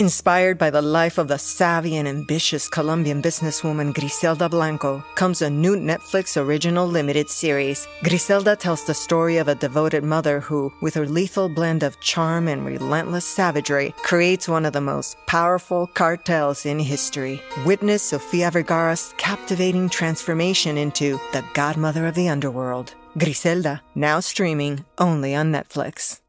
Inspired by the life of the savvy and ambitious Colombian businesswoman Griselda Blanco comes a new Netflix original limited series. Griselda tells the story of a devoted mother who, with her lethal blend of charm and relentless savagery, creates one of the most powerful cartels in history. Witness Sofia Vergara's captivating transformation into the godmother of the underworld. Griselda, now streaming only on Netflix.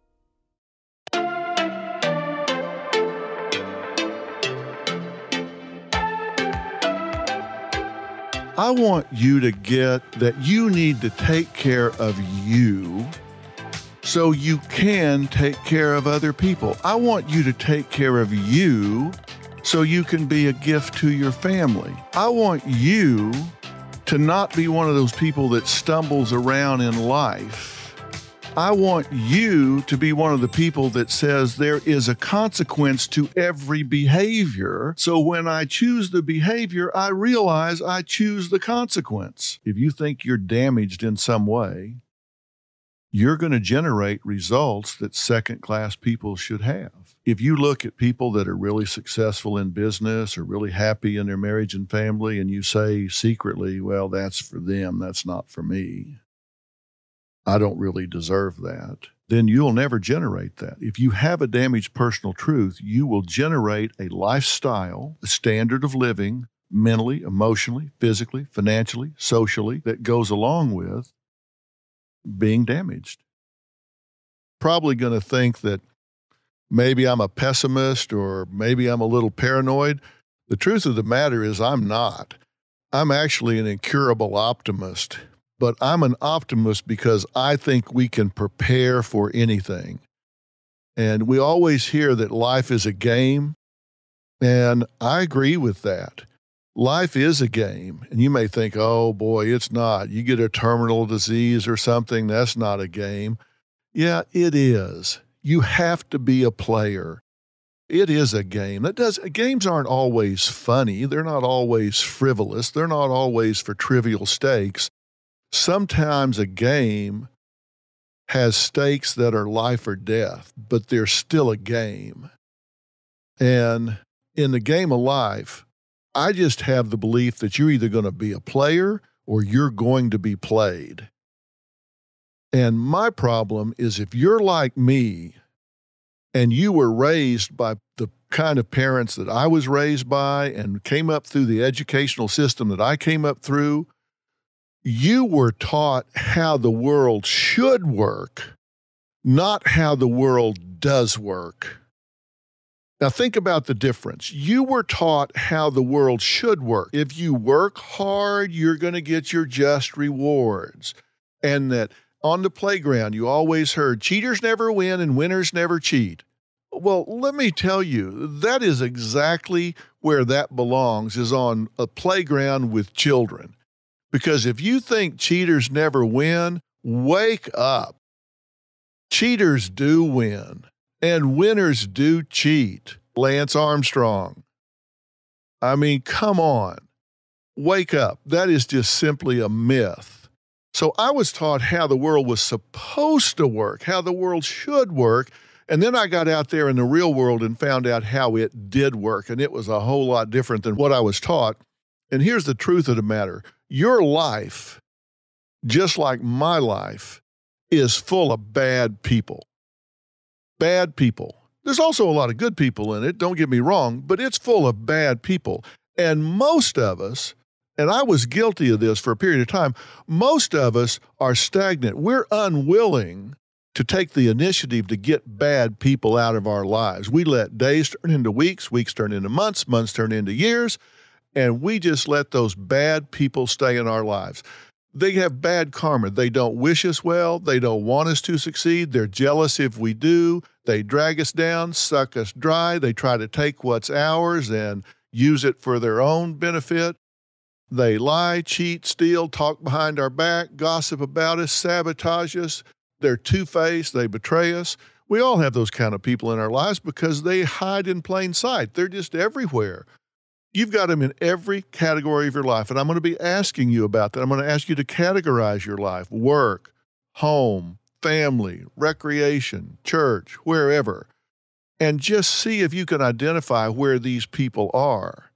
I want you to get that you need to take care of you so you can take care of other people. I want you to take care of you so you can be a gift to your family. I want you to not be one of those people that stumbles around in life. I want you to be one of the people that says there is a consequence to every behavior. So when I choose the behavior, I realize I choose the consequence. If you think you're damaged in some way, you're going to generate results that second-class people should have. If you look at people that are really successful in business or really happy in their marriage and family, and you say secretly, well, that's for them, that's not for me, I don't really deserve that, then you'll never generate that. If you have a damaged personal truth, you will generate a lifestyle, a standard of living, mentally, emotionally, physically, financially, socially, that goes along with being damaged. Probably going to think that maybe I'm a pessimist or maybe I'm a little paranoid. The truth of the matter is I'm not. I'm actually an incurable optimist. But I'm an optimist because I think we can prepare for anything. And we always hear that life is a game, and I agree with that. Life is a game, and you may think, oh boy, it's not. You get a terminal disease or something, that's not a game. Yeah, it is. You have to be a player. It is a game. Games aren't always funny. They're not always frivolous. They're not always for trivial stakes. Sometimes a game has stakes that are life or death, but they're still a game. And in the game of life, I just have the belief that you're either going to be a player or you're going to be played. And my problem is if you're like me and you were raised by the kind of parents that I was raised by and came up through the educational system that I came up through, you were taught how the world should work, not how the world does work. Now think about the difference. You were taught how the world should work. If you work hard, you're going to get your just rewards. And that on the playground, you always heard cheaters never win and winners never cheat. Well, let me tell you, that is exactly where that belongs, is on a playground with children. Because if you think cheaters never win, wake up. Cheaters do win, and winners do cheat. Lance Armstrong. I mean, come on. Wake up. That is just simply a myth. So I was taught how the world was supposed to work, how the world should work, and then I got out there in the real world and found out how it did work, and it was a whole lot different than what I was taught. And here's the truth of the matter. Your life, just like my life, is full of bad people. Bad people. There's also a lot of good people in it, don't get me wrong, but it's full of bad people. And most of us, and I was guilty of this for a period of time, most of us are stagnant. We're unwilling to take the initiative to get bad people out of our lives. We let days turn into weeks, weeks turn into months, months turn into years, and we just let those bad people stay in our lives. They have bad karma. They don't wish us well. They don't want us to succeed. They're jealous if we do. They drag us down, suck us dry. They try to take what's ours and use it for their own benefit. They lie, cheat, steal, talk behind our back, gossip about us, sabotage us. They're two-faced. They betray us. We all have those kind of people in our lives because they hide in plain sight. They're just everywhere. You've got them in every category of your life, and I'm going to be asking you about that. I'm going to ask you to categorize your life: work, home, family, recreation, church, wherever. and just see if you can identify where these people are.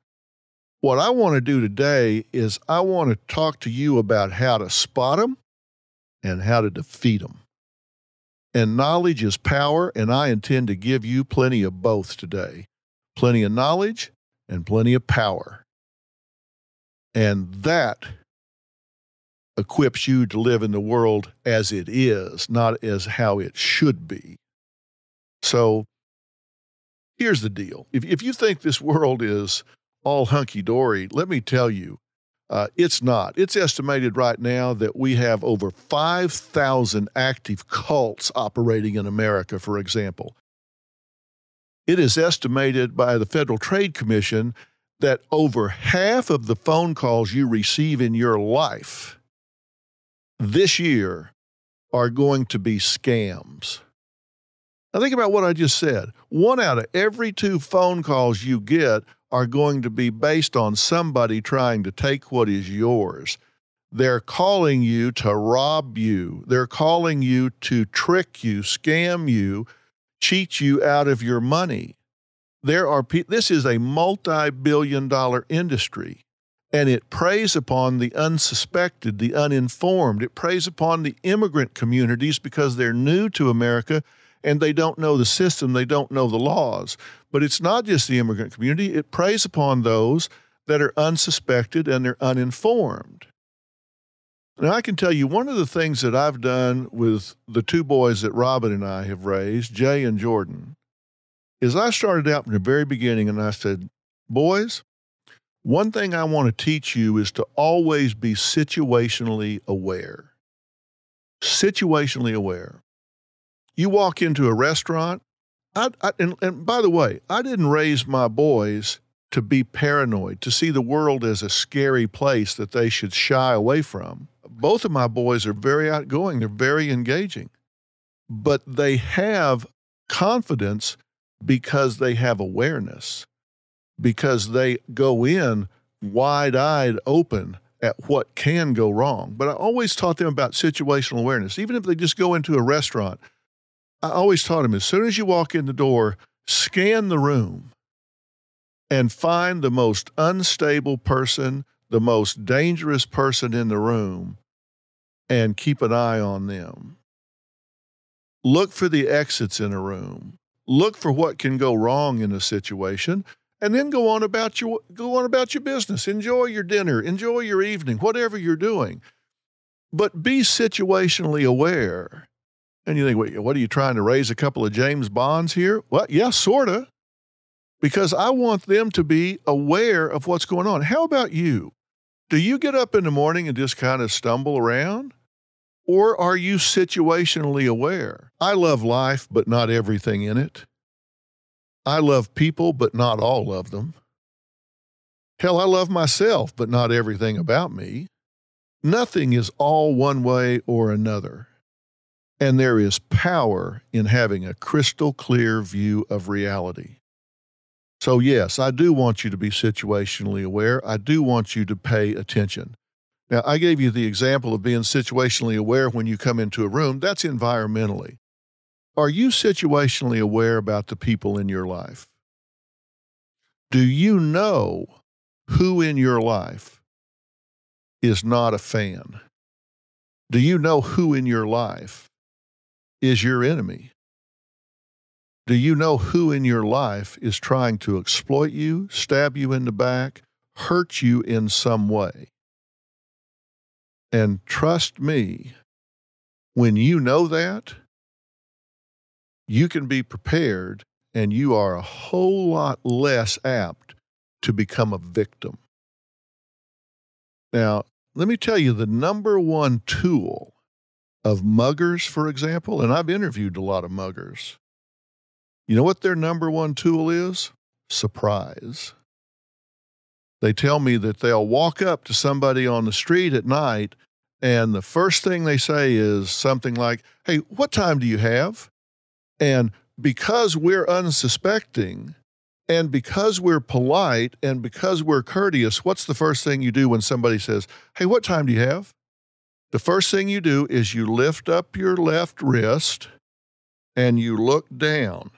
What I want to do today is I want to talk to you about how to spot them and how to defeat them. And knowledge is power, and I intend to give you plenty of both today. Plenty of knowledge and plenty of power. And that equips you to live in the world as it is, not as how it should be. So here's the deal. If you think this world is all hunky-dory, let me tell you, it's not. It's estimated right now that we have over 5,000 active cults operating in America, for example. It is estimated by the Federal Trade Commission that over half of the phone calls you receive in your life this year are going to be scams. Now think about what I just said. 1 out of every 2 phone calls you get are going to be based on somebody trying to take what is yours. They're calling you to rob you. They're calling you to trick you, scam you, cheat you out of your money. This is a multi-billion-dollar industry, and it preys upon the unsuspected, the uninformed. It preys upon the immigrant communities because they're new to America and they don't know the system, they don't know the laws. But it's not just the immigrant community. It preys upon those that are unsuspected and they're uninformed. Now, I can tell you one of the things that I've done with the 2 boys that Robin and I have raised, Jay and Jordan, is I started out from the very beginning and I said, boys, one thing I want to teach you is to always be situationally aware. Situationally aware. You walk into a restaurant, and by the way, I didn't raise my boys to be paranoid, to see the world as a scary place that they should shy away from. Both of my boys are very outgoing. They're very engaging. But they have confidence because they have awareness, because they go in wide-eyed open at what can go wrong. But I always taught them about situational awareness. Even if they just go into a restaurant, I always taught them, as soon as you walk in the door, scan the room and find the most unstable person, the most dangerous person in the room, and keep an eye on them. Look for the exits in a room. Look for what can go wrong in a situation, and then go on about your business. Enjoy your dinner, enjoy your evening, whatever you're doing. But be situationally aware. And you think, wait, what are you trying to raise a couple of James Bonds here? Well, yeah, sort of. Because I want them to be aware of what's going on. How about you? Do you get up in the morning and just kind of stumble around? Or are you situationally aware? I love life, but not everything in it. I love people, but not all of them. Hell, I love myself, but not everything about me. Nothing is all one way or another. And there is power in having a crystal clear view of reality. So yes, I do want you to be situationally aware. I do want you to pay attention. Now, I gave you the example of being situationally aware when you come into a room. That's environmentally. Are you situationally aware about the people in your life? Do you know who in your life is not a fan? Do you know who in your life is your enemy? Do you know who in your life is trying to exploit you, stab you in the back, hurt you in some way? And trust me, when you know that, you can be prepared and you are a whole lot less apt to become a victim. Now, let me tell you the number one tool of muggers, for example, and I've interviewed a lot of muggers. You know what their number one tool is? Surprise. They tell me that they'll walk up to somebody on the street at night and the first thing they say is something like, hey, what time do you have? And because we're unsuspecting and because we're polite and because we're courteous, what's the first thing you do when somebody says, hey, what time do you have? The first thing you do is you lift up your left wrist and you look down.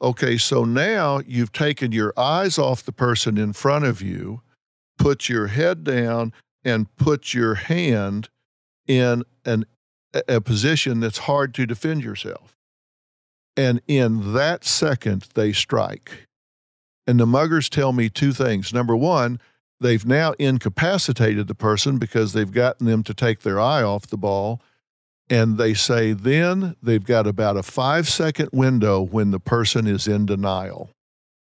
Okay, so now you've taken your eyes off the person in front of you, put your head down, and put your hand in a position that's hard to defend yourself. And in that second, they strike. And the muggers tell me two things. Number one, they've now incapacitated the person because they've gotten them to take their eye off the ball. And they say then they've got about a 5-second window when the person is in denial.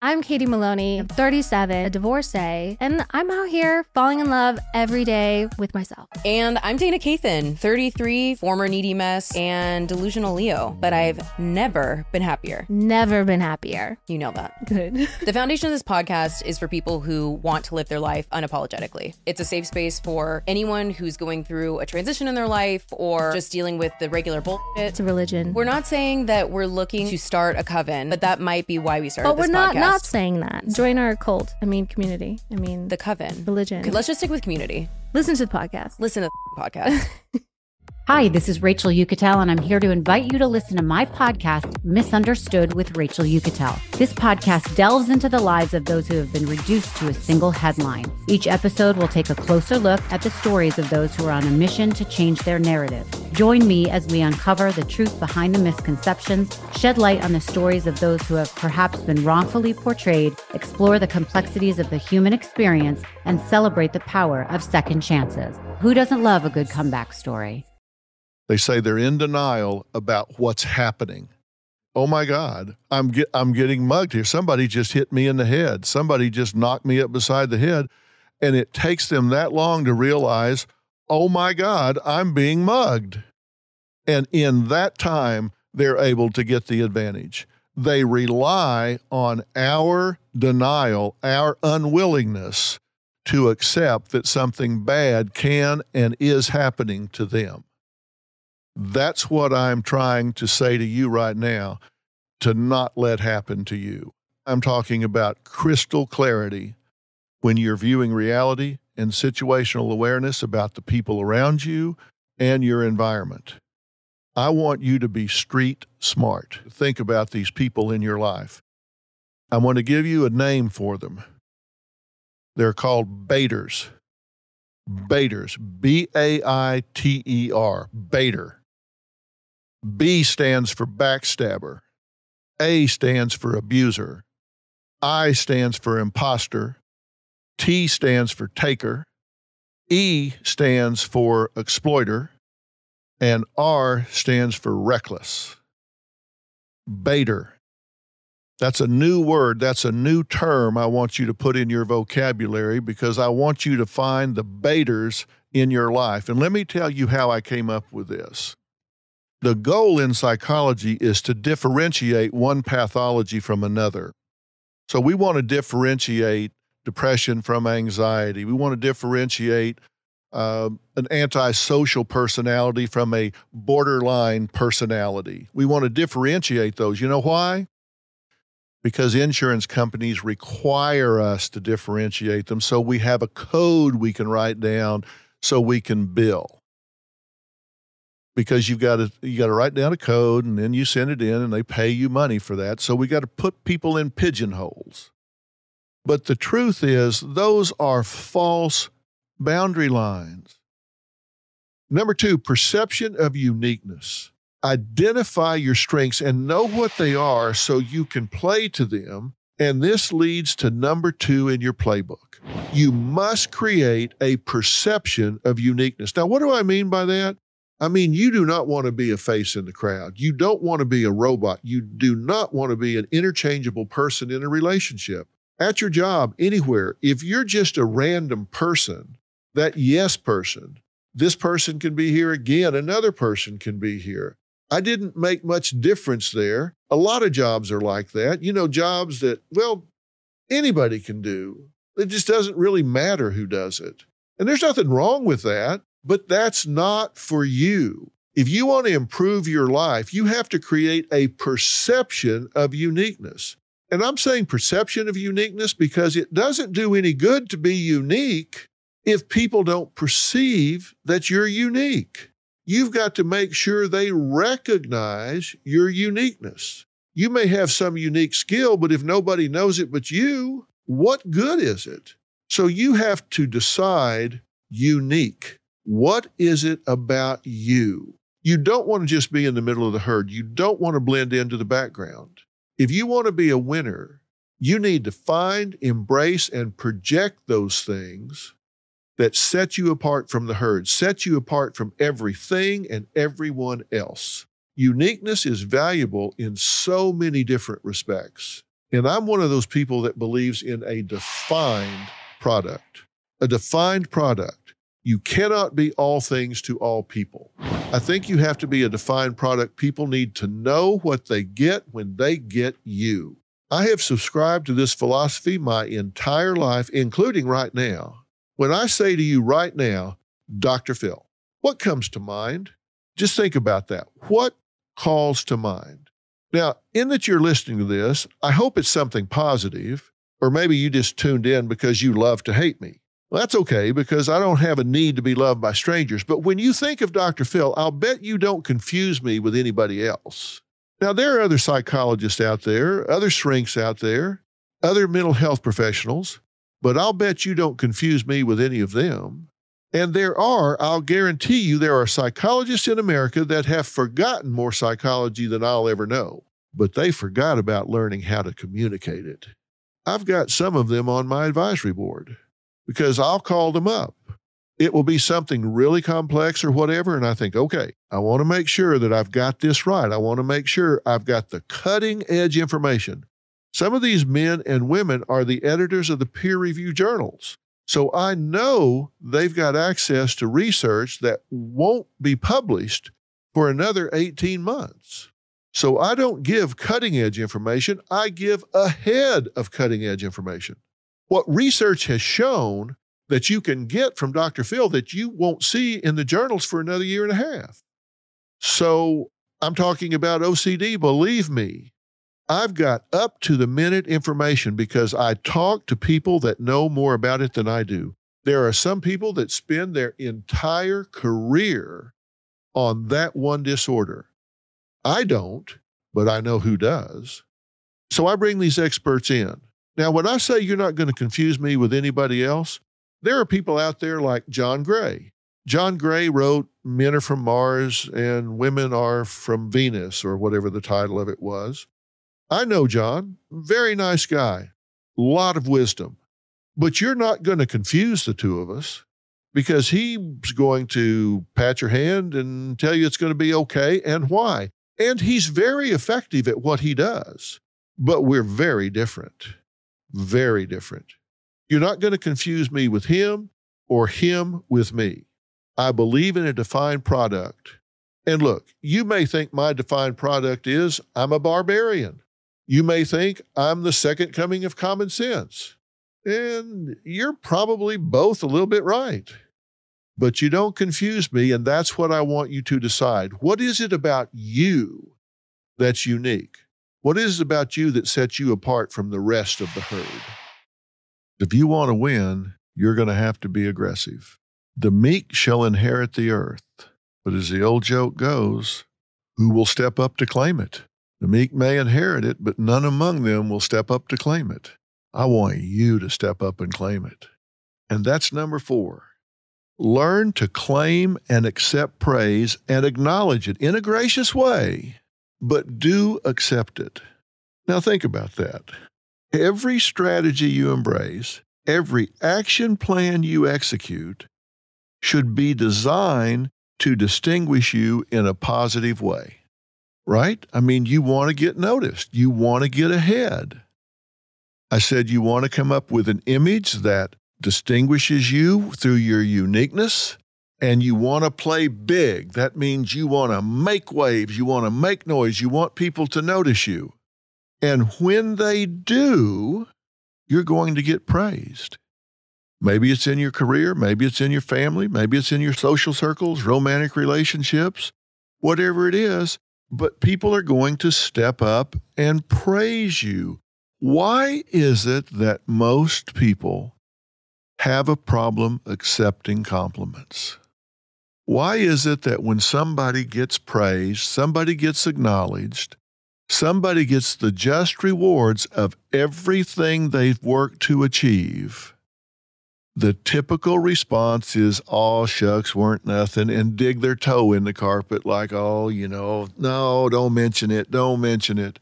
I'm Katie Maloney, 37, a divorcee, and I'm out here falling in love every day with myself. And I'm Dana Cathan, 33, former needy mess, and delusional Leo, but I've never been happier. Never been happier. You know that. Good. The foundation of this podcast is for people who want to live their life unapologetically. It's a safe space for anyone who's going through a transition in their life or just dealing with the regular bullshit. It's a religion. We're not saying that we're looking to start a coven, but that might be why we started this podcast. But we're not saying that. Join our cult. Community. The coven. Religion. Okay, let's just stick with community. Listen to the podcast. Listen to the podcast. Hi, this is Rachel Yucatel, and I'm here to invite you to listen to my podcast, Misunderstood with Rachel Yucatel. This podcast delves into the lives of those who have been reduced to a single headline. Each episode will take a closer look at the stories of those who are on a mission to change their narrative. Join me as we uncover the truth behind the misconceptions, shed light on the stories of those who have perhaps been wrongfully portrayed, explore the complexities of the human experience, and celebrate the power of second chances. Who doesn't love a good comeback story? They say they're in denial about what's happening. Oh my God, I'm getting mugged here. Somebody just hit me in the head. Somebody just knocked me up beside the head. And it takes them that long to realize, oh my God, I'm being mugged. And in that time, they're able to get the advantage. They rely on our denial, our unwillingness to accept that something bad can and is happening to them. That's what I'm trying to say to you right now, to not let happen to you. I'm talking about crystal clarity when you're viewing reality and situational awareness about the people around you and your environment. I want you to be street smart. Think about these people in your life. I want to give you a name for them. They're called baiters. Baiters. B-A-I-T-E-R. Baiter. B stands for backstabber. A stands for abuser. I stands for imposter. T stands for taker. E stands for exploiter. And R stands for reckless. Baiter. That's a new word. That's a new term I want you to put in your vocabulary because I want you to find the baiters in your life. And let me tell you how I came up with this. The goal in psychology is to differentiate one pathology from another. So we want to differentiate depression from anxiety. We want to differentiate an antisocial personality from a borderline personality. We want to differentiate those. You know why? Because insurance companies require us to differentiate them, so we have a code we can write down so we can bill. Because you got to write down a code and then you send it in and they pay you money for that. So we got to put people in pigeonholes. But the truth is, those are false boundary lines. Number 2, perception of uniqueness. Identify your strengths and know what they are so you can play to them. And this leads to number 2 in your playbook. You must create a perception of uniqueness. Now, what do I mean by that? I mean, you do not want to be a face in the crowd. You don't want to be a robot. You do not want to be an interchangeable person in a relationship. At your job, anywhere, if you're just a random person, that yes person, this person can be here again, another person can be here. I didn't make much difference there. A lot of jobs are like that. You know, jobs that, well, anybody can do. It just doesn't really matter who does it. And there's nothing wrong with that. But that's not for you. If you want to improve your life, you have to create a perception of uniqueness. And I'm saying perception of uniqueness because it doesn't do any good to be unique if people don't perceive that you're unique. You've got to make sure they recognize your uniqueness. You may have some unique skill, but if nobody knows it but you, what good is it? So you have to decide unique. What is it about you? You don't want to just be in the middle of the herd. You don't want to blend into the background. If you want to be a winner, you need to find, embrace, and project those things that set you apart from the herd, set you apart from everything and everyone else. Uniqueness is valuable in so many different respects. And I'm one of those people that believes in a defined product. A defined product. You cannot be all things to all people. I think you have to be a defined product. People need to know what they get when they get you. I have subscribed to this philosophy my entire life, including right now. When I say to you right now, Dr. Phil, what comes to mind? Just think about that. What calls to mind? Now, in that you're listening to this, I hope it's something positive, or maybe you just tuned in because you love to hate me. Well, that's okay, because I don't have a need to be loved by strangers. But when you think of Dr. Phil, I'll bet you don't confuse me with anybody else. Now, there are other psychologists out there, other shrinks out there, other mental health professionals, but I'll bet you don't confuse me with any of them. And I'll guarantee you, there are psychologists in America that have forgotten more psychology than I'll ever know, but they forgot about learning how to communicate it. I've got some of them on my advisory board because I'll call them up. It will be something really complex or whatever, and I think, okay, I want to make sure that I've got this right. I want to make sure I've got the cutting edge information. Some of these men and women are the editors of the peer-reviewed journals. So I know they've got access to research that won't be published for another 18 months. So I don't give cutting-edge information. I give ahead of cutting-edge information. What research has shown that you can get from Dr. Phil that you won't see in the journals for another year and a half. So I'm talking about OCD, believe me. I've got up-to-the-minute information because I talk to people that know more about it than I do. There are some people that spend their entire career on that one disorder. I don't, but I know who does. So I bring these experts in. Now, when I say you're not going to confuse me with anybody else, there are people out there like John Gray. John Gray wrote Men Are From Mars and Women Are From Venus, or whatever the title of it was. I know John, very nice guy, a lot of wisdom, but you're not going to confuse the two of us because he's going to pat your hand and tell you it's going to be okay and why. And he's very effective at what he does, but we're very different, very different. You're not going to confuse me with him or him with me. I believe in a defined product. And look, you may think my defined product is I'm a barbarian. You may think I'm the second coming of common sense. And you're probably both a little bit right. But you don't confuse me, and that's what I want you to decide. What is it about you that's unique? What is it about you that sets you apart from the rest of the herd? If you want to win, you're going to have to be aggressive. The meek shall inherit the earth. But as the old joke goes, who will step up to claim it? The meek may inherit it, but none among them will step up to claim it. I want you to step up and claim it. And that's number 4. Learn to claim and accept praise and acknowledge it in a gracious way, but do accept it. Now think about that. Every strategy you embrace, every action plan you execute should be designed to distinguish you in a positive way. Right? I mean, you want to get noticed. You want to get ahead. I said you want to come up with an image that distinguishes you through your uniqueness, and you want to play big. That means you want to make waves. You want to make noise. You want people to notice you. And when they do, you're going to get praised. Maybe it's in your career. Maybe it's in your family. Maybe it's in your social circles, romantic relationships, whatever it is. But people are going to step up and praise you. Why is it that most people have a problem accepting compliments? Why is it that when somebody gets praised, somebody gets acknowledged, somebody gets the just rewards of everything they've worked to achieve, the typical response is, "Oh, shucks, weren't nothing," and dig their toe in the carpet like, "Oh, no, don't mention it, don't mention it."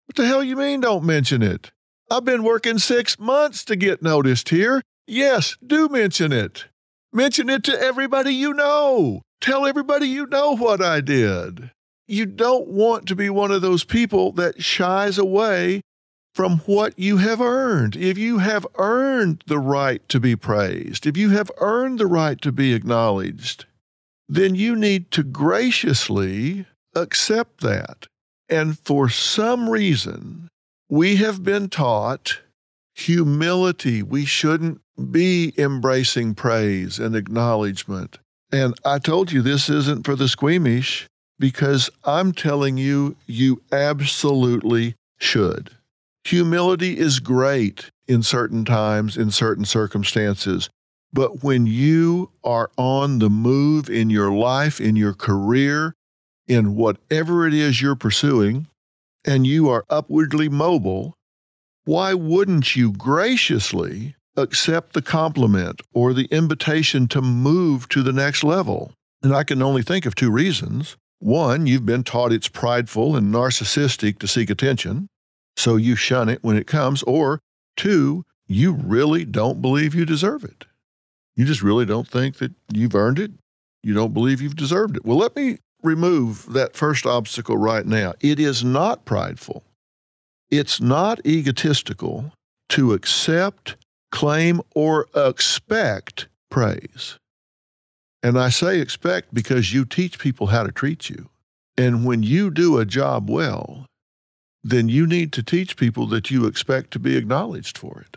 What the hell you mean, don't mention it? I've been working 6 months to get noticed here. Yes, do mention it. Mention it to everybody you know. Tell everybody you know what I did. You don't want to be one of those people that shies away from what you have earned. If you have earned the right to be praised, if you have earned the right to be acknowledged, then you need to graciously accept that. And for some reason, we have been taught humility. We shouldn't be embracing praise and acknowledgement. And I told you this isn't for the squeamish, because I'm telling you, you absolutely should. Humility is great in certain times, in certain circumstances. But when you are on the move in your life, in your career, in whatever it is you're pursuing, and you are upwardly mobile, why wouldn't you graciously accept the compliment or the invitation to move to the next level? And I can only think of 2 reasons. One, you've been taught it's prideful and narcissistic to seek attention, so you shun it when it comes. Or 2, you really don't believe you deserve it. You just really don't think that you've earned it. You don't believe you've deserved it. Well, let me remove that first obstacle right now. It is not prideful. It's not egotistical to accept, claim, or expect praise. And I say expect because you teach people how to treat you. And when you do a job well, then you need to teach people that you expect to be acknowledged for it.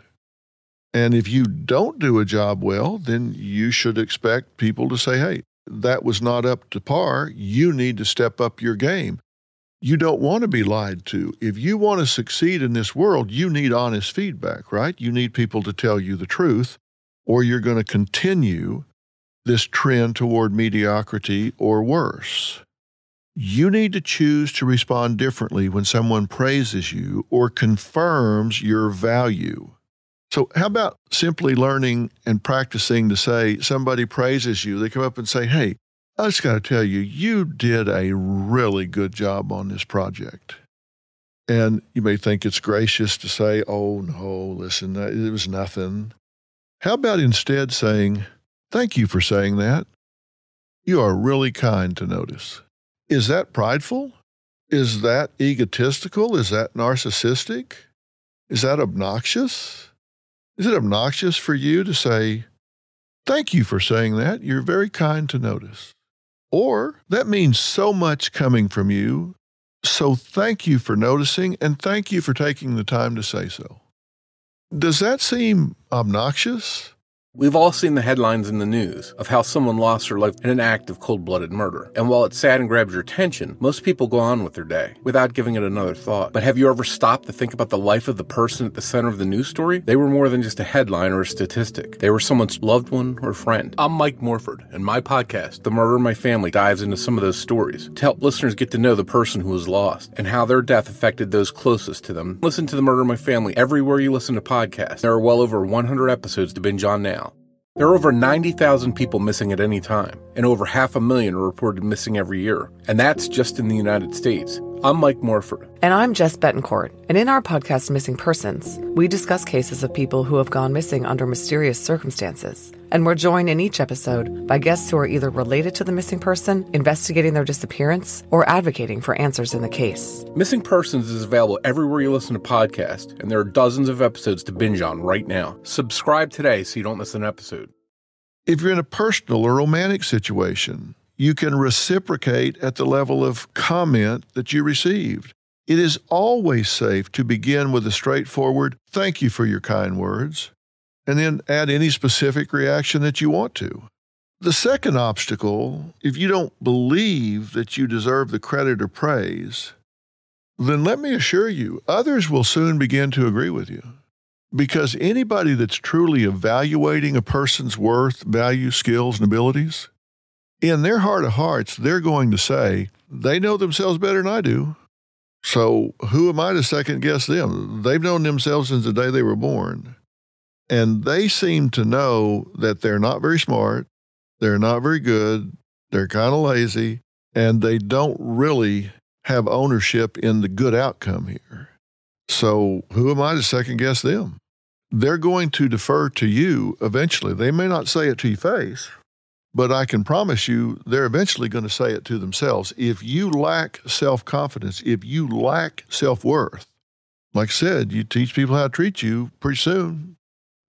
And if you don't do a job well, then you should expect people to say, "Hey, that was not up to par. You need to step up your game." You don't want to be lied to. If you want to succeed in this world, you need honest feedback, right? You need people to tell you the truth, or you're going to continue this trend toward mediocrity or worse. You need to choose to respond differently when someone praises you or confirms your value. So how about simply learning and practicing to say, somebody praises you, they come up and say, "Hey, I just got to tell you, you did a really good job on this project." And you may think it's gracious to say, "Oh, no, listen, it was nothing." How about instead saying, "Thank you for saying that. You are really kind to notice." Is that prideful? Is that egotistical? Is that narcissistic? Is that obnoxious? Is it obnoxious for you to say, "Thank you for saying that. You're very kind to notice"? Or that means so much coming from you, so thank you for noticing and thank you for taking the time to say so. Does that seem obnoxious? We've all seen the headlines in the news of how someone lost their life in an act of cold-blooded murder. And while it's sad and grabs your attention, most people go on with their day without giving it another thought. But have you ever stopped to think about the life of the person at the center of the news story? They were more than just a headline or a statistic. They were someone's loved one or friend. I'm Mike Morford, and my podcast, The Murder in My Family, dives into some of those stories to help listeners get to know the person who was lost and how their death affected those closest to them. Listen to The Murder in My Family everywhere you listen to podcasts. There are well over 100 episodes to binge on now. There are over 90,000 people missing at any time, and over 500,000 are reported missing every year. And that's just in the United States. I'm Mike Morford. And I'm Jess Betancourt. And in our podcast, Missing Persons, we discuss cases of people who have gone missing under mysterious circumstances. And we're joined in each episode by guests who are either related to the missing person, investigating their disappearance, or advocating for answers in the case. Missing Persons is available everywhere you listen to podcasts, and there are dozens of episodes to binge on right now. Subscribe today so you don't miss an episode. If you're in a personal or romantic situation, you can reciprocate at the level of comment that you received. It is always safe to begin with a straightforward, "Thank you for your kind words," and then add any specific reaction that you want to. The second obstacle, if you don't believe that you deserve the credit or praise, then let me assure you, others will soon begin to agree with you. Because anybody that's truly evaluating a person's worth, value, skills, and abilities, in their heart of hearts, they're going to say, they know themselves better than I do. So who am I to second guess them? They've known themselves since the day they were born. And they seem to know that they're not very smart, they're not very good, they're kind of lazy, and they don't really have ownership in the good outcome here. So who am I to second guess them? They're going to defer to you eventually. They may not say it to your face, but I can promise you they're eventually going to say it to themselves. If you lack self-confidence, if you lack self-worth, like I said, you teach people how to treat you, pretty soon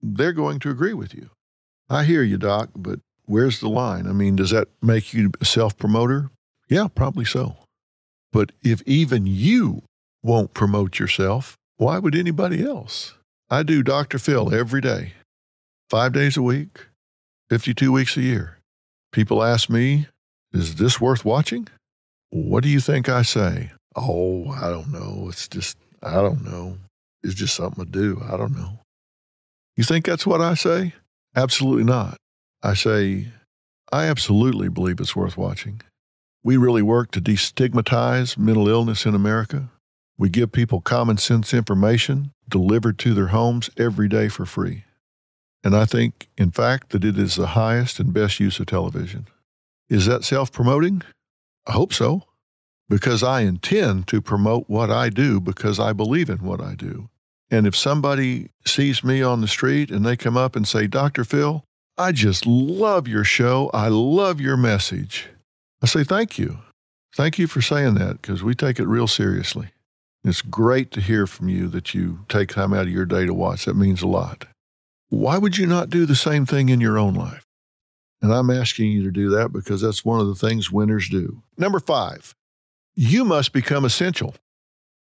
they're going to agree with you. I hear you, Doc, but where's the line? I mean, does that make you a self-promoter? Yeah, probably so. But if even you won't promote yourself, why would anybody else? I do Dr. Phil every day, 5 days a week, 52 weeks a year. People ask me, is this worth watching? What do you think I say? Oh, I don't know. I don't know. It's just something to do. I don't know. You think that's what I say? Absolutely not. I say, I absolutely believe it's worth watching. We really work to destigmatize mental illness in America. We give people common sense information delivered to their homes every day for free. And I think, in fact, that it is the highest and best use of television. Is that self-promoting? I hope so, because I intend to promote what I do because I believe in what I do. And if somebody sees me on the street and they come up and say, Dr. Phil, I just love your show. I love your message. I say, thank you. Thank you for saying that, because we take it real seriously. It's great to hear from you that you take time out of your day to watch. That means a lot. Why would you not do the same thing in your own life? And I'm asking you to do that because that's one of the things winners do. Number 5, you must become essential.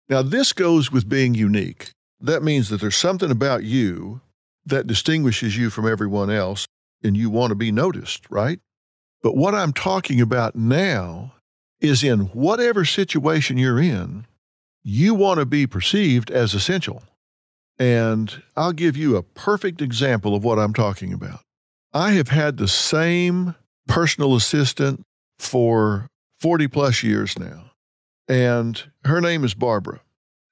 Now, this goes with being unique. That means that there's something about you that distinguishes you from everyone else, and you want to be noticed, right? But what I'm talking about now is in whatever situation you're in, you want to be perceived as essential. And I'll give you a perfect example of what I'm talking about. I have had the same personal assistant for 40 plus years now, and her name is Barbara.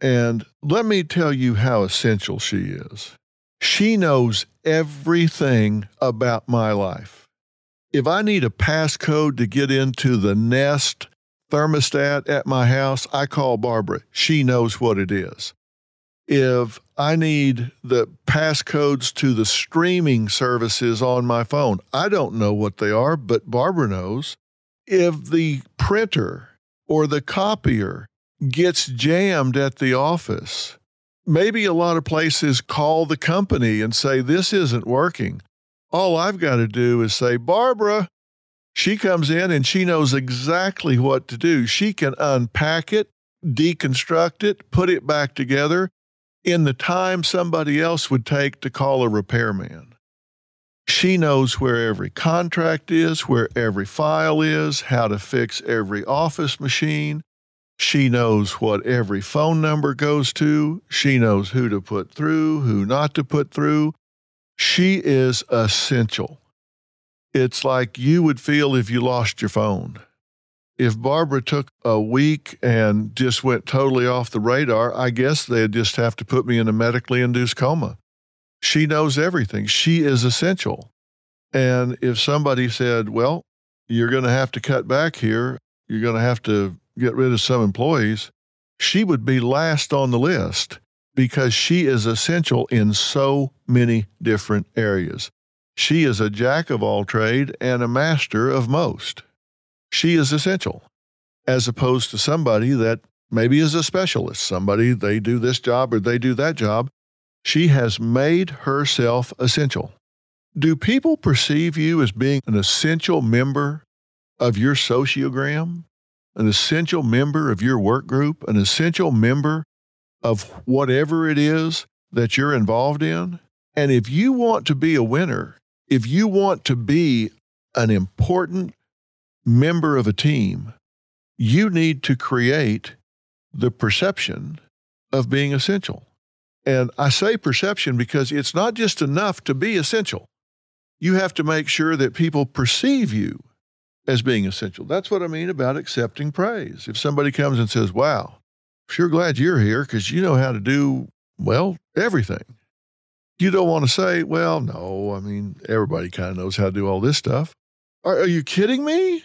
And let me tell you how essential she is. She knows everything about my life. If I need a passcode to get into the Nest thermostat at my house, I call Barbara. She knows what it is. If I need the passcodes to the streaming services on my phone, I don't know what they are, but Barbara knows. If the printer or the copier gets jammed at the office, maybe a lot of places call the company and say, this isn't working. All I've got to do is say, Barbara. She comes in and she knows exactly what to do. She can unpack it, deconstruct it, put it back together in the time somebody else would take to call a repairman. She knows where every contract is, where every file is, how to fix every office machine. She knows what every phone number goes to. She knows who to put through, who not to put through. She is essential. It's like you would feel if you lost your phone. If Barbara took a week and just went totally off the radar, I guess they'd just have to put me in a medically induced coma. She knows everything. She is essential. And if somebody said, well, you're going to have to cut back here, you're going to have to get rid of some employees, she would be last on the list because she is essential in so many different areas. She is a jack of all trade and a master of most. She is essential, as opposed to somebody that maybe is a specialist. Somebody, they do this job or they do that job. She has made herself essential. Do people perceive you as being an essential member of your sociogram, an essential member of your work group, an essential member of whatever it is that you're involved in? And if you want to be a winner, if you want to be an important member of a team, you need to create the perception of being essential. And I say perception because it's not just enough to be essential. You have to make sure that people perceive you as being essential. That's what I mean about accepting praise. If somebody comes and says, wow, sure glad you're here because you know how to do, well, everything. You don't want to say, well, no, I mean, everybody kind of knows how to do all this stuff. Are you kidding me?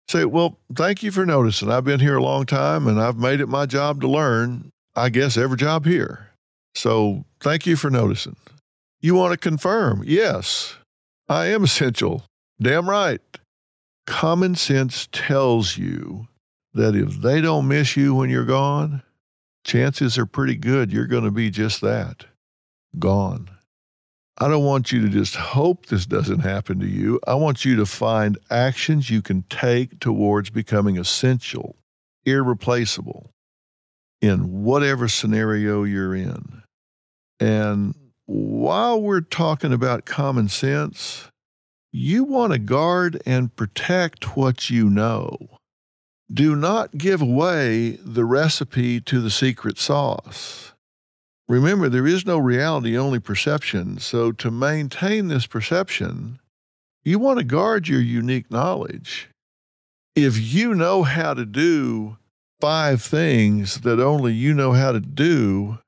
Say, well, thank you for noticing. I've been here a long time and I've made it my job to learn, I guess, every job here. So thank you for noticing. You want to confirm? Yes, I am essential. Damn right. Common sense tells you that if they don't miss you when you're gone, chances are pretty good you're going to be just that, gone. I don't want you to just hope this doesn't happen to you. I want you to find actions you can take towards becoming essential, irreplaceable in whatever scenario you're in. And while we're talking about common sense, you want to guard and protect what you know. Do not give away the recipe to the secret sauce. Remember, there is no reality, only perception. So to maintain this perception, you want to guard your unique knowledge. If you know how to do 5 things that only you know how to do,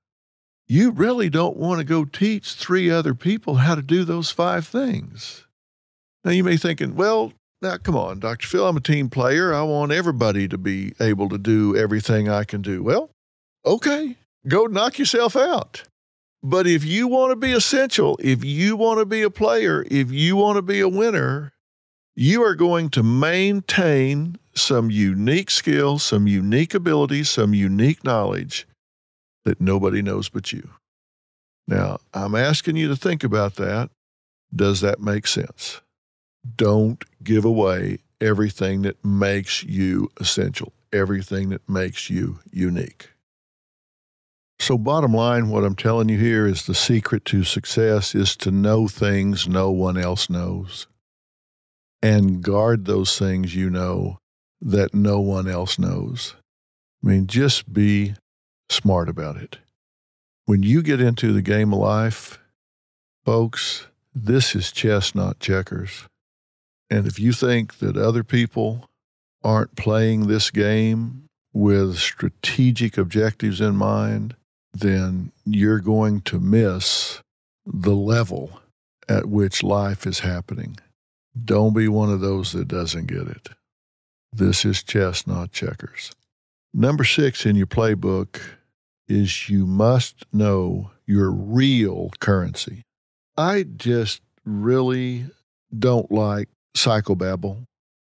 you really don't want to go teach 3 other people how to do those 5 things. Now you may be thinking, well, now come on, Dr. Phil, I'm a team player. I want everybody to be able to do everything I can do. Well, okay, go knock yourself out. But if you want to be essential, if you want to be a player, if you want to be a winner, you are going to maintain some unique skills, some unique abilities, some unique knowledge that nobody knows but you. Now, I'm asking you to think about that. Does that make sense? Don't give away everything that makes you essential, everything that makes you unique. So bottom line, what I'm telling you here is the secret to success is to know things no one else knows and guard those things you know that no one else knows. I mean, just be smart about it. When you get into the game of life, folks, this is chess, not checkers. And if you think that other people aren't playing this game with strategic objectives in mind, then you're going to miss the level at which life is happening. Don't be one of those that doesn't get it. This is chess, not checkers. Number 6 in your playbook is you must know your real currency. I just really don't like psychobabble.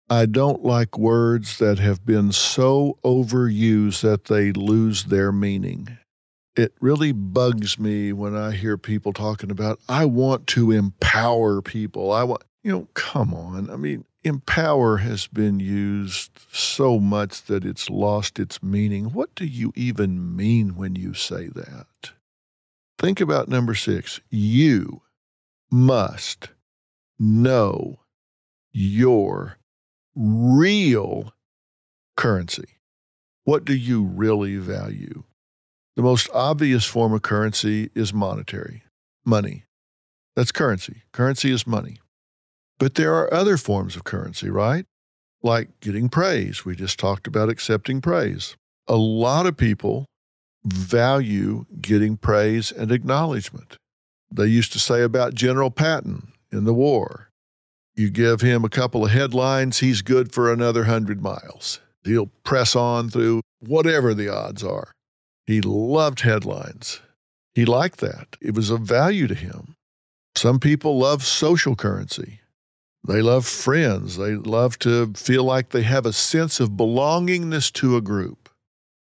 I don't like words that have been so overused that they lose their meaning. It really bugs me when I hear people talking about, I want to empower people. Come on. I mean, empower has been used so much that it's lost its meaning. What do you even mean when you say that? Think about number 6. You must know your real currency. What do you really value? The most obvious form of currency is monetary, money. That's currency. Currency is money. But there are other forms of currency, right? Like getting praise. We just talked about accepting praise. A lot of people value getting praise and acknowledgement. They used to say about General Patton in the war, you give him a couple of headlines, he's good for another 100 miles. He'll press on through whatever the odds are. He loved headlines. He liked that. It was of value to him. Some people love social currency. They love friends. They love to feel like they have a sense of belongingness to a group.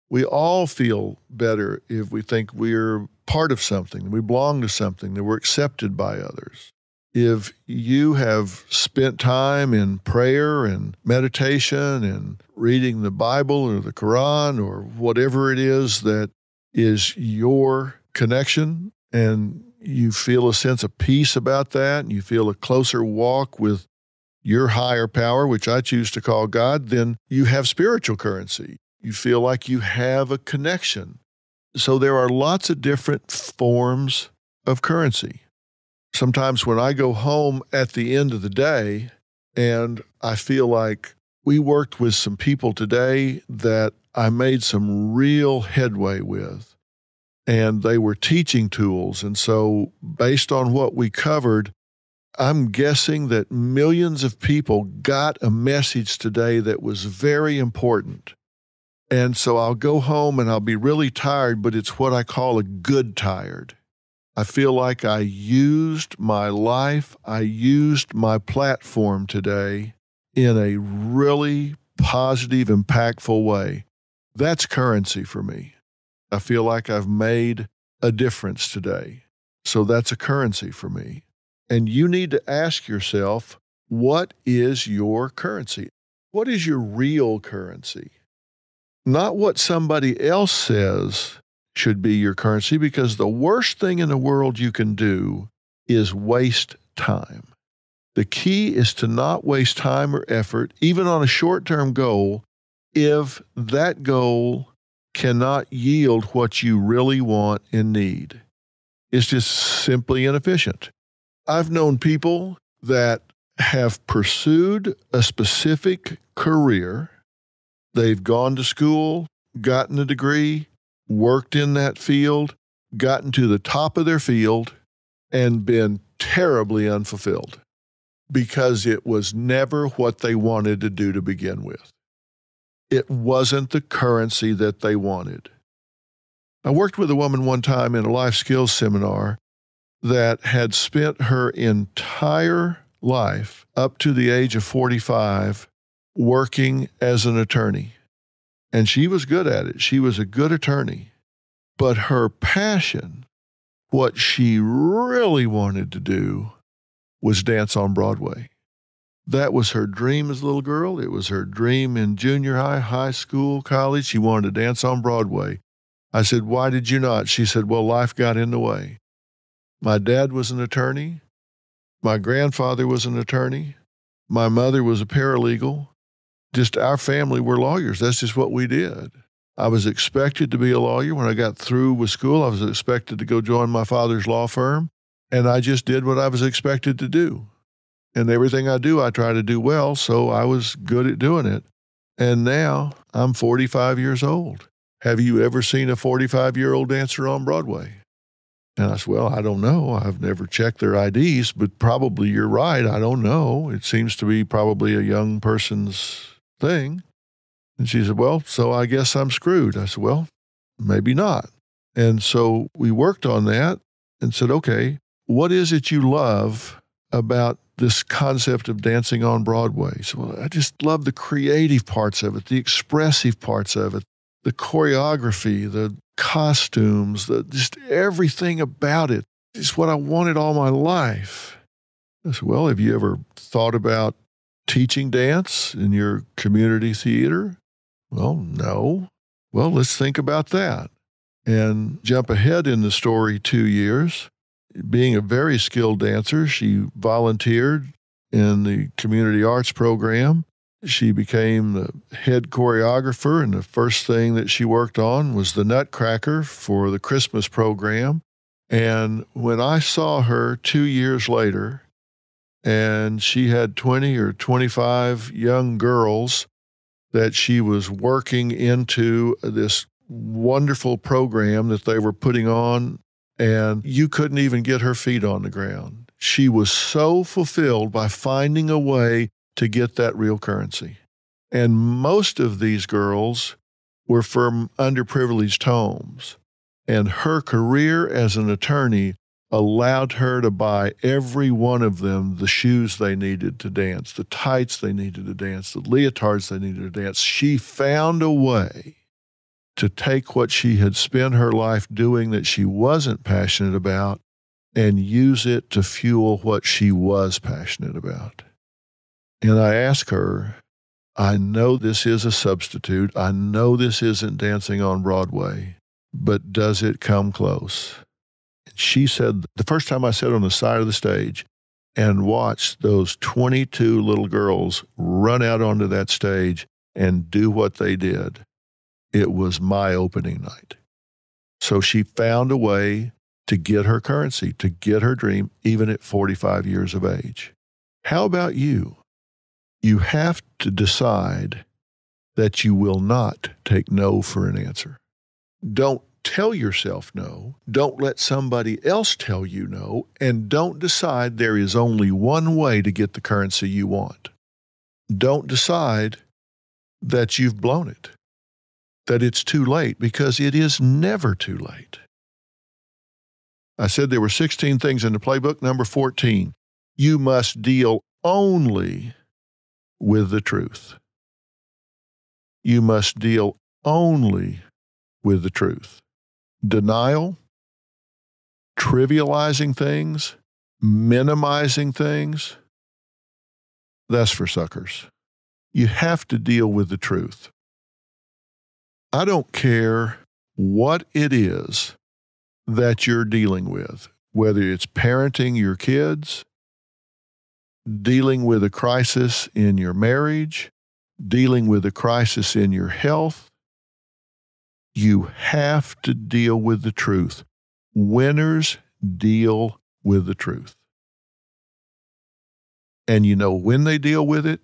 We all feel better if we think we're part of something, we belong to something, that we're accepted by others. If you have spent time in prayer and meditation and reading the Bible or the Quran or whatever it is that is your connection, and you feel a sense of peace about that, and you feel a closer walk with your higher power, which I choose to call God, then you have spiritual currency. You feel like you have a connection. So there are lots of different forms of currency. Sometimes when I go home at the end of the day and I feel like we worked with some people today that I made some real headway with. And they were teaching tools. And so based on what we covered, I'm guessing that millions of people got a message today that was very important. And so I'll go home and I'll be really tired, but it's what I call a good tired. I feel like I used my life, I used my platform today in a really positive, impactful way. That's currency for me. I feel like I've made a difference today. So that's a currency for me. And you need to ask yourself, what is your currency? What is your real currency? Not what somebody else says should be your currency, because the worst thing in the world you can do is waste time. The key is to not waste time or effort, even on a short-term goal, if that goal cannot yield what you really want and need. It's just simply inefficient. I've known people that have pursued a specific career. They've gone to school, gotten a degree, worked in that field, gotten to the top of their field, and been terribly unfulfilled because it was never what they wanted to do to begin with. It wasn't the currency that they wanted. I worked with a woman one time in a life skills seminar that had spent her entire life up to the age of 45 working as an attorney. And she was good at it. She was a good attorney. But her passion, what she really wanted to do, was dance on Broadway. That was her dream as a little girl. It was her dream in junior high, high school, college. She wanted to dance on Broadway. I said, why did you not? She said, well, life got in the way. My dad was an attorney. My grandfather was an attorney. My mother was a paralegal. Just our family were lawyers. That's just what we did. I was expected to be a lawyer. When I got through with school, I was expected to go join my father's law firm, and I just did what I was expected to do. And everything I do, I try to do well, so I was good at doing it. And now I'm 45 years old. Have you ever seen a 45-year-old dancer on Broadway? And I said, well, I don't know. I've never checked their IDs, but probably you're right. I don't know. It seems to be probably a young person's thing. And she said, well, so I guess I'm screwed. I said, well, maybe not. And so we worked on that and said, okay, what is it you love about this concept of dancing on Broadway? So well, I just love the creative parts of it, the expressive parts of it, the choreography, the costumes, just everything about it. It's what I wanted all my life. I said, well, have you ever thought about teaching dance in your community theater? Well, no. Well, let's think about that. And jump ahead in the story 2 years. Being a very skilled dancer, she volunteered in the community arts program. She became the head choreographer, and the first thing that she worked on was the Nutcracker for the Christmas program. And when I saw her 2 years later, and she had 20 or 25 young girls that she was working into this wonderful program that they were putting on, and you couldn't even get her feet on the ground. She was so fulfilled by finding a way to get that real currency. And most of these girls were from underprivileged homes. And her career as an attorney allowed her to buy every one of them the shoes they needed to dance, the tights they needed to dance, the leotards they needed to dance. She found a way to take what she had spent her life doing that she wasn't passionate about and use it to fuel what she was passionate about. And I asked her, I know this is a substitute. I know this isn't dancing on Broadway, but does it come close? And she said, the first time I sat on the side of the stage and watched those 22 little girls run out onto that stage and do what they did, it was my opening night. So she found a way to get her currency, to get her dream, even at 45 years of age. How about you? You have to decide that you will not take no for an answer. Don't tell yourself no. Don't let somebody else tell you no. And don't decide there is only one way to get the currency you want. Don't decide that you've blown it, that it's too late, because it is never too late. I said there were 16 things in the playbook. Number 14, you must deal only with the truth. You must deal only with the truth. Denial, trivializing things, minimizing things, that's for suckers. You have to deal with the truth. I don't care what it is that you're dealing with, whether it's parenting your kids, dealing with a crisis in your marriage, dealing with a crisis in your health. You have to deal with the truth. Winners deal with the truth. And you know when they deal with it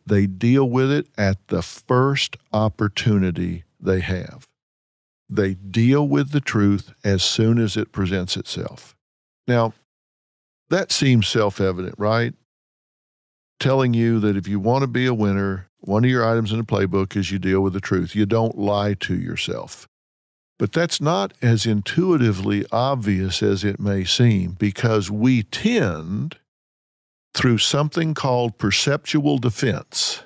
at the first opportunity they have. They deal with the truth as soon as it presents itself. Now, that seems self-evident, right? Telling you that if you want to be a winner, one of your items in the playbook is you deal with the truth. You don't lie to yourself. But that's not as intuitively obvious as it may seem, because we tend, through something called perceptual defense,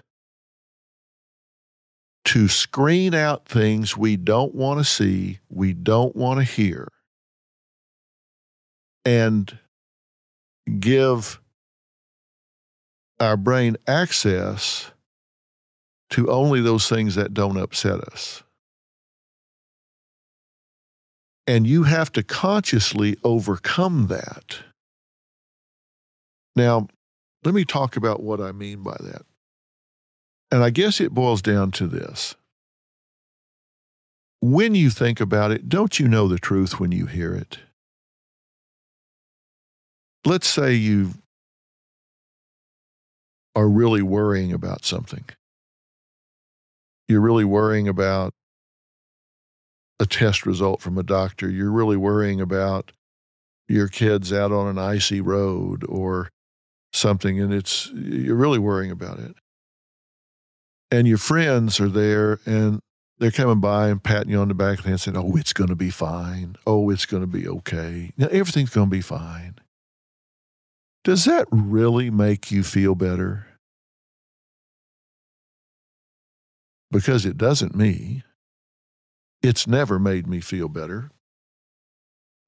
to screen out things we don't want to see, we don't want to hear, and give our brain access to only those things that don't upset us. And you have to consciously overcome that. Now, let me talk about what I mean by that. And I guess it boils down to this. When you think about it, don't you know the truth when you hear it? Let's say you are really worrying about something. You're really worrying about a test result from a doctor. You're really worrying about your kids out on an icy road or something, and you're really worrying about it. And your friends are there, and they're coming by and patting you on the back of the hand saying, oh, it's going to be fine. Oh, it's going to be okay. Now, everything's going to be fine. Does that really make you feel better? Because it doesn't me. It's never made me feel better.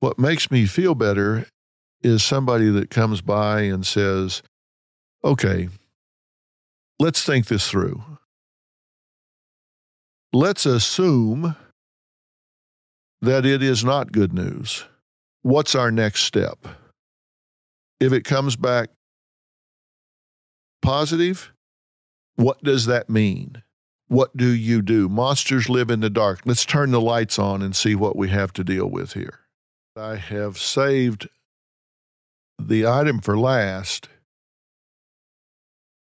What makes me feel better is somebody that comes by and says, okay, let's think this through. Let's assume that it is not good news. What's our next step? If it comes back positive, what does that mean? What do you do? Monsters live in the dark. Let's turn the lights on and see what we have to deal with here. I have saved the item for last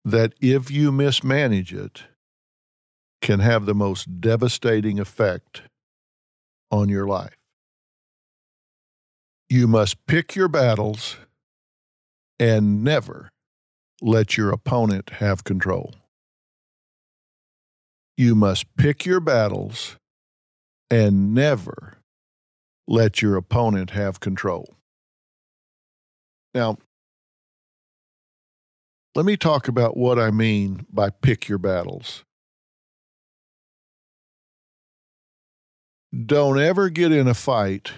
that if you mismanage it, can have the most devastating effect on your life. You must pick your battles and never let your opponent have control. You must pick your battles and never let your opponent have control. Now, let me talk about what I mean by pick your battles. Don't ever get in a fight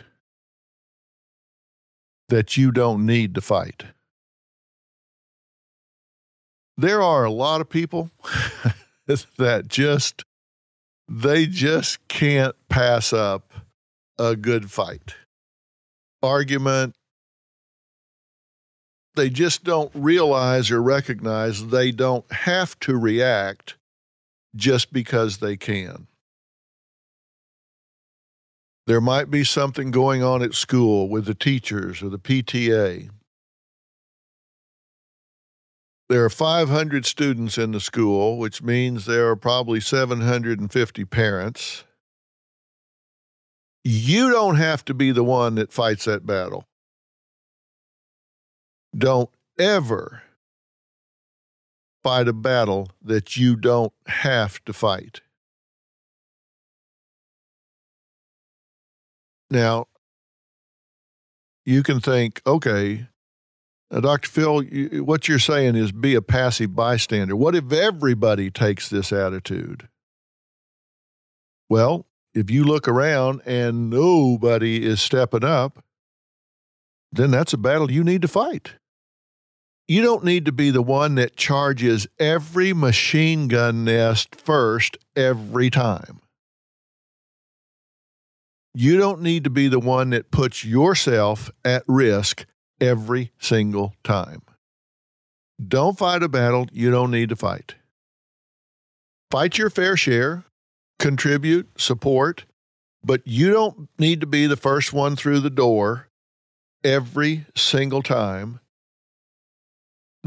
that you don't need to fight. There are a lot of people that they just can't pass up a good fight. Argument. They just don't realize or recognize they don't have to react just because they can. There might be something going on at school with the teachers or the PTA. There are 500 students in the school, which means there are probably 750 parents. You don't have to be the one that fights that battle. Don't ever fight a battle that you don't have to fight. Now, you can think, okay, Dr. Phil, what you're saying is be a passive bystander. What if everybody takes this attitude? Well, if you look around and nobody is stepping up, then that's a battle you need to fight. You don't need to be the one that charges every machine gun nest first every time. You don't need to be the one that puts yourself at risk every single time. Don't fight a battle you don't need to fight. Fight your fair share, contribute, support, but you don't need to be the first one through the door every single time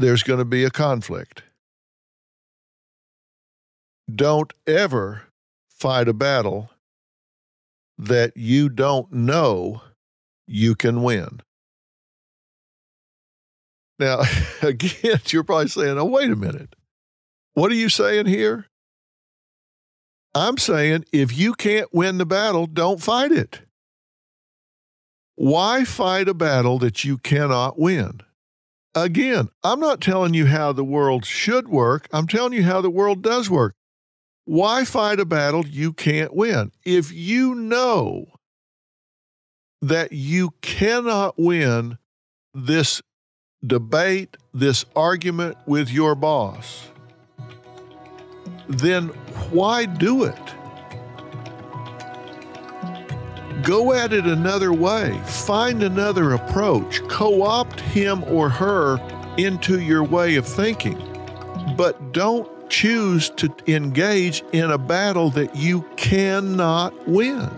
there's going to be a conflict. Don't ever fight a battle that you don't know you can win. Now, again, you're probably saying, oh, wait a minute. What are you saying here? I'm saying if you can't win the battle, don't fight it. Why fight a battle that you cannot win? Again, I'm not telling you how the world should work. I'm telling you how the world does work. Why fight a battle you can't win? If you know that you cannot win this debate, this argument with your boss, then why do it? Go at it another way. Find another approach. Co-opt him or her into your way of thinking. But don't choose to engage in a battle that you cannot win.